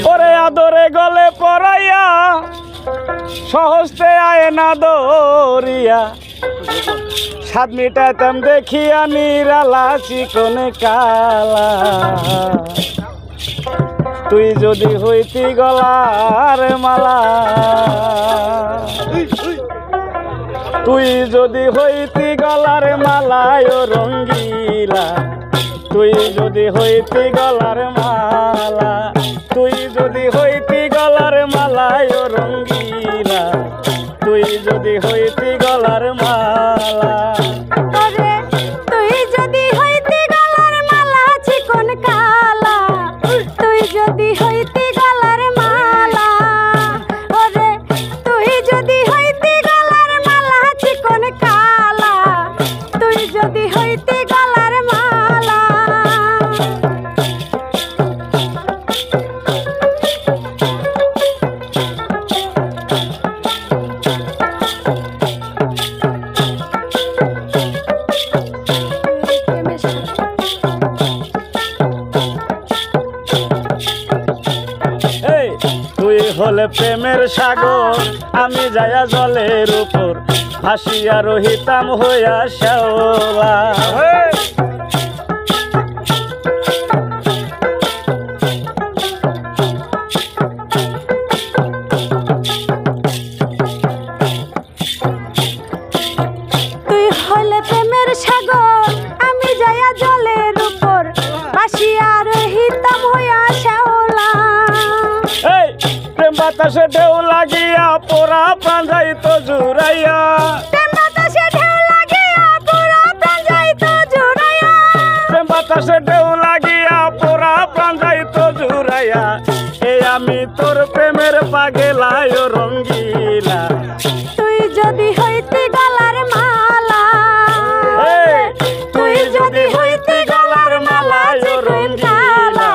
ওরে আদরে গলে পরাইয়া সহজতে আয় না দরিয়া সাত মিটাইতাম দেখিয়া নিরালা চিকন কালা তুই যদি হইতি গলার মালা তুই যদি হইতি গলার মালায় রঙ্গিলা তুই যদি হইতি গলার মালা তুই যদি হইতি গলার মালায় রঙ্গিলা তুই যদি হইতি গলার মালা তুই যদি হইতি গলার মালা চিকন কালা তুই যদি হইতি গলার মালা ওরে তুই যদি হইতি গলার মালা চিকন কালা তুই যদি হইতি গলার মালা তুই হলে প্রেমের সাগর আমি যায়া জলের উপর ভাসিয়া রহিতাম হইয়া শ্যাওলা তুই হলে প্রেমের সাগর আমি যায়া জলের উপর ভাসিয়া রহিতাম হইয়া শ্যাওলা প্রেম বাতাসে ঢেউ লাগিয়া পোড়া প্রাণ যাইত জুড়াইয়া প্রেম বাতাসে ঢেউ লাগিয়া পোড়া প্রাণ যাইত জুড়াইয়া প্রেম বাতাসে ঢেউ লাগিয়া পোড়া প্রাণ যাইত জুড়াইয়া এই আমি তোর প্রেমের পাগেলায় রঙ্গিলা তুই যদি হইতি গলার মালা তুই যদি হইতি গলার মালা রঙ্গিলা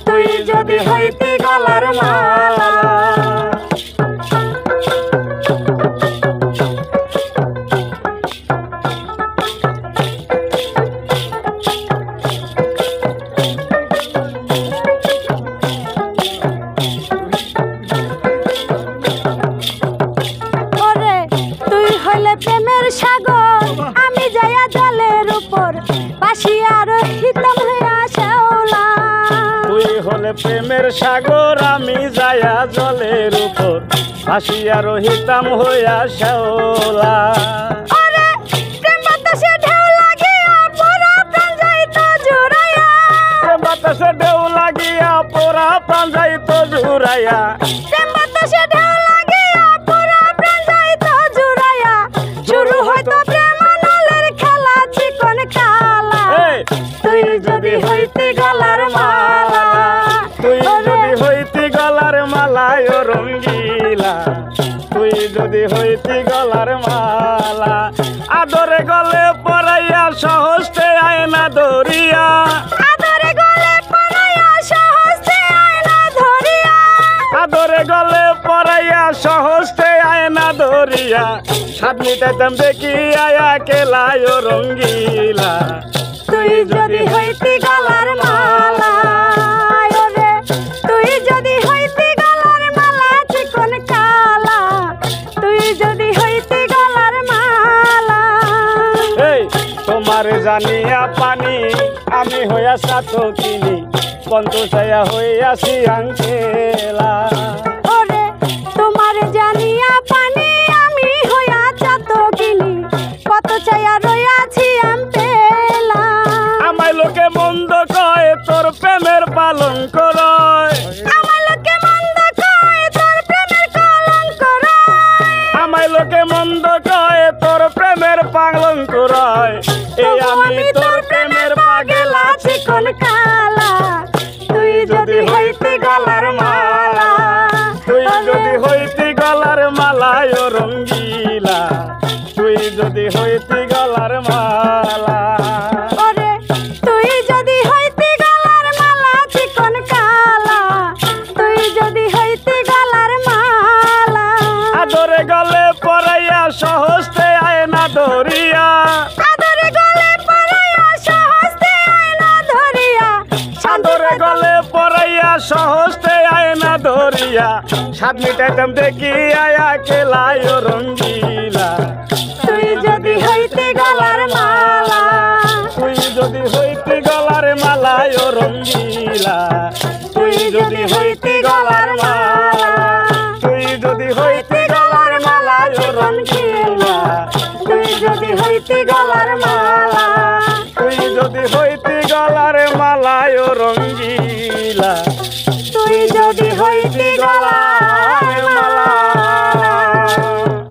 তুই যদি হইতি গলার মালা ওরে তুই হইলে প্রেমের সাগর আমি যায়া জলের উপর ভাসিয়া রহিতাম হইয়া শ্যাওলা তুই হলে প্রেমের সাগর আমি যায়া জলের উপর ভাসিয়া রহিতাম হইয়া শ্যাওলা ওরে প্রেম বাতাসে ঢেউ লাগিয়া পোড়া প্রাণ যাইত জুড়াইয়া প্রেম বাতাসে ঢেউ লাগিয়া পোড়া প্রাণ যাইত জুড়াইয়া প্রেম বাতাসে ঢেউ লাগিয়া পোড়া প্রাণ যাইত জুড়াইয়া শুরু হয়তো প্রেম নলের খেলা চিকন কালা তুই যদি হইতি গলার মালা তুই যদি হইতি গলার মালায় রঙ্গিলা তুই যদি হইতি গলার মালা আদরে গলে পরাইয়া সহজতে আয় না দরিয়া আদরে গলে পরাইয়া সহজে আয়না ধরিয়া আদরে গলে পরাইয়া সহজতে আয় না দরিয়া সাত মিটাইতাম দেখি আয়া কেলায় রঙ্গিলা তুই যদি হইতি গলার মালা ওরে তুই যদি হইতি গলার মালা চিকন কালা তুই যদি হইতি গলার মালা তোমার জানিয়া পানি আমি হইয়া সাতো কিনি পন্ত ছায়া হইয়াছি আঙ্কেলা ওরে তোমার জানিয়া পানি আমি হইয়া চাত কিনি কত চাইয়া রইয়াছি আমতেলা আমায় লোকে মন্দ কয় তোর প্রেমের পালন করয় আমার লোকে মন্দ কয় তোর প্রেমের কলঙ্ক রয় আমায় লোকে মন্দ কয় তোর প্রেমের পালন করয় এই আমি তোর প্রেমের পাগেলা চিকন কালা তুই যদি হইতি গলার মালা তুই যদি হইতি গলার মালায় রঙ্গিলা তুই যদি হইতি গলার মালা ওরে তুই যদি হইতি গলার মালা চিকন কালা তুই যদি হইতি গলার মালা আদরে গলে পরাইয়া সহজতে আয় না দরিয়া আদরে গলে পরাইয়া সহজে আয়না ধরিয়া আদরে গলে পরাইয়া সহজতে করিয়া সাত মিটাইতাম দেখি আয়া খেলায় রঙ্গিলা তুই যদি হইতে গলার মালা তুই যদি হইতে গলার মালায় রঙ্গিলা তুই যদি হইতে গলার মালা তুই যদি হইতে গলার মালায় রঙ্গিলা তুই যদি হইতে গলার মালা তুই যদি হইতে গলার মালায় রঙ্গিলা